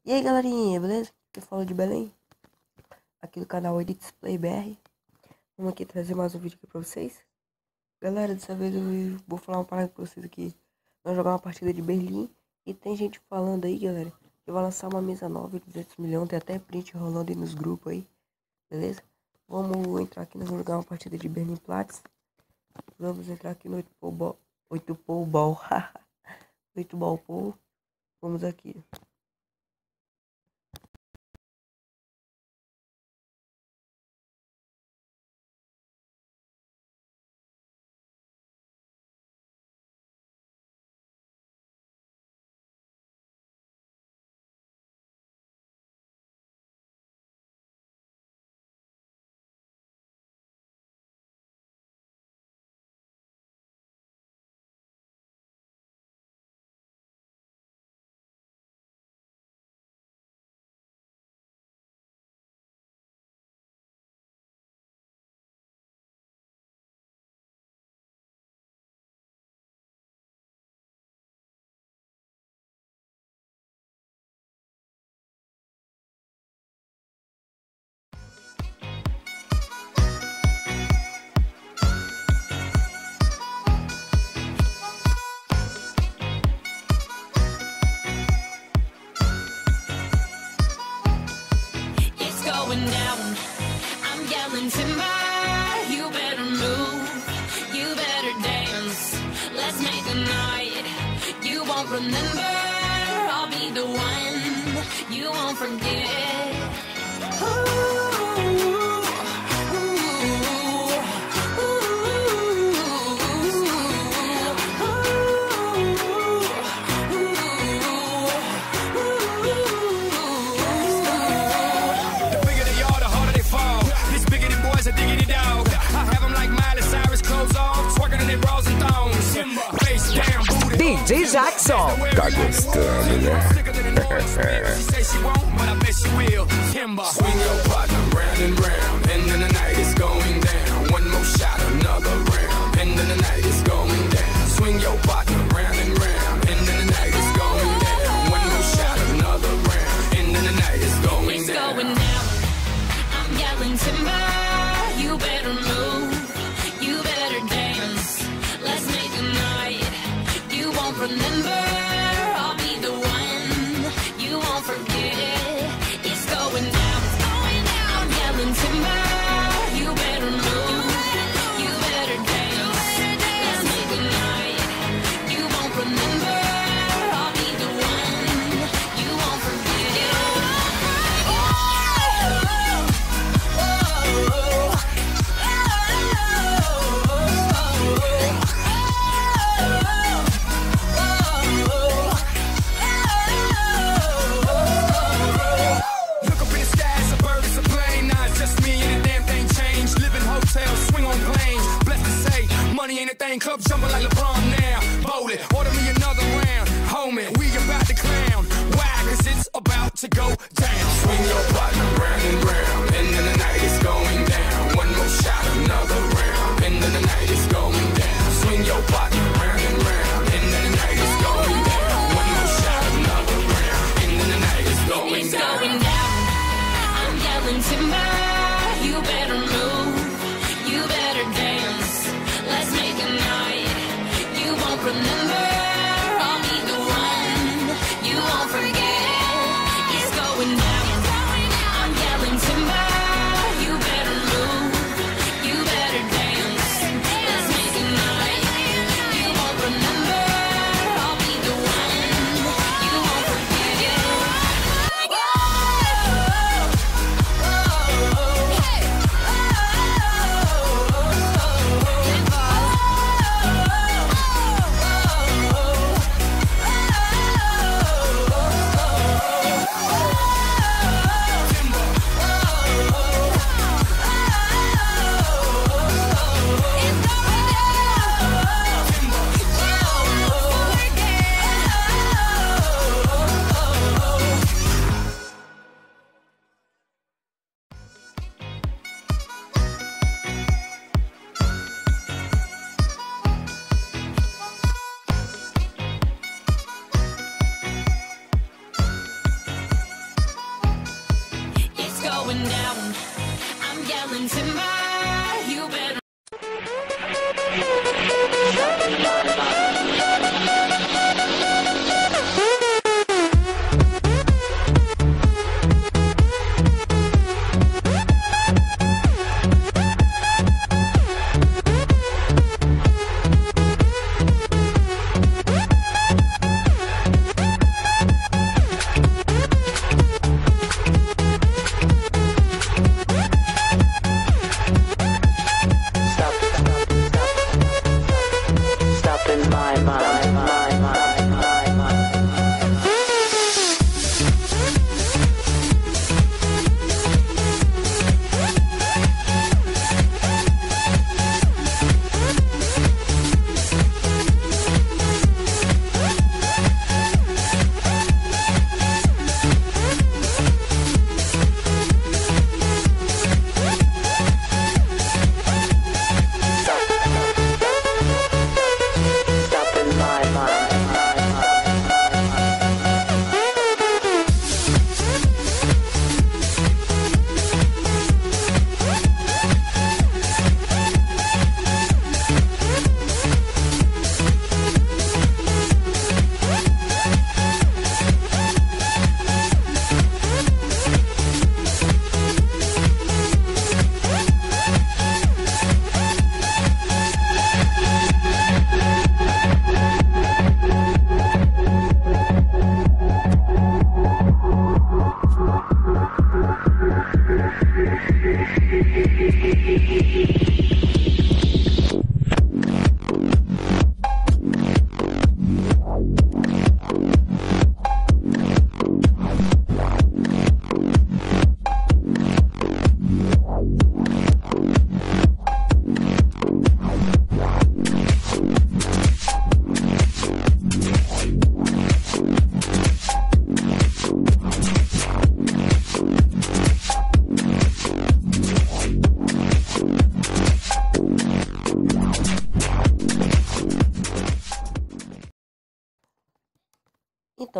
E aí galerinha, beleza? Eu falo de Belém, aqui do canal Edix Play BR. Vamos aqui trazer mais um vídeo aqui pra vocês. Galera, dessa vez eu vou falar uma parada pra vocês aqui. Vamos jogar uma partida de Berlim. E tem gente falando aí, galera, que vai lançar uma mesa nova de 200 milhões. Tem até print rolando aí nos grupos aí, beleza? Vamos entrar aqui, nós vamos jogar uma partida de Berlim Platts. Vamos entrar aqui no 8 Pool Ball. 8 Ball Pool. Vamos aqui. Down, I'm yelling timber, you better move, you better dance, let's make a night, you won't remember, I'll be the one, you won't forget. DJ Jackson. Tá gostando, né? Swing your partner round and round, and then the night is going down. One more shot, another round, and then the night is going down. Swing your partner round and round, and then the night is going down. One more shot, another round, and then the night is going down. It's going down. I'm yelling timber, you better move, you better dance. Let's make a night. You won't remember, I'll be the one, you won't forget. It's going down, I'm yelling timber, you better move, you better dance. Let's make a night, you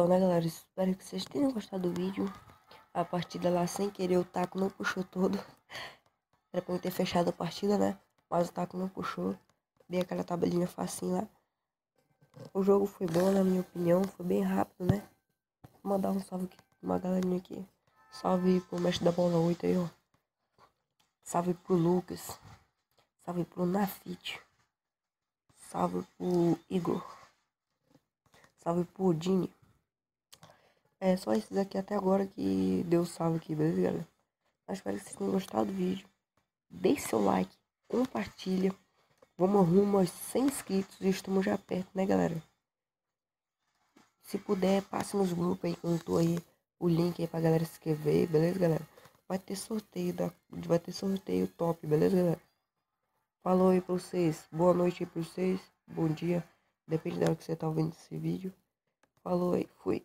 Então, né, galera, espero que vocês tenham gostado do vídeo. A partida lá, sem querer, o taco não puxou todo. Era pra eu ter fechado a partida, né? Mas o taco não puxou. Dei aquela tabelinha facinho lá. O jogo foi bom, na minha opinião. Foi bem rápido, né? Vou mandar um salve aqui, uma galerinha aqui. Salve pro mestre da bola 8 aí, ó. Salve pro Lucas. Salve pro Nafit. Salve pro Igor. Salve pro Dini. É só esses aqui até agora que deu salve aqui, beleza, galera? Eu espero que vocês tenham gostado do vídeo. Deixe seu like, compartilha. Vamos rumo aos 100 inscritos e estamos já perto, né, galera? Se puder, passe nos grupos aí que eu tô aí. O link aí pra galera se inscrever, beleza, galera? Vai ter sorteio top, beleza, galera? Falou aí pra vocês. Boa noite aí pra vocês. Bom dia. Depende da hora que você tá ouvindo esse vídeo. Falou aí. Fui.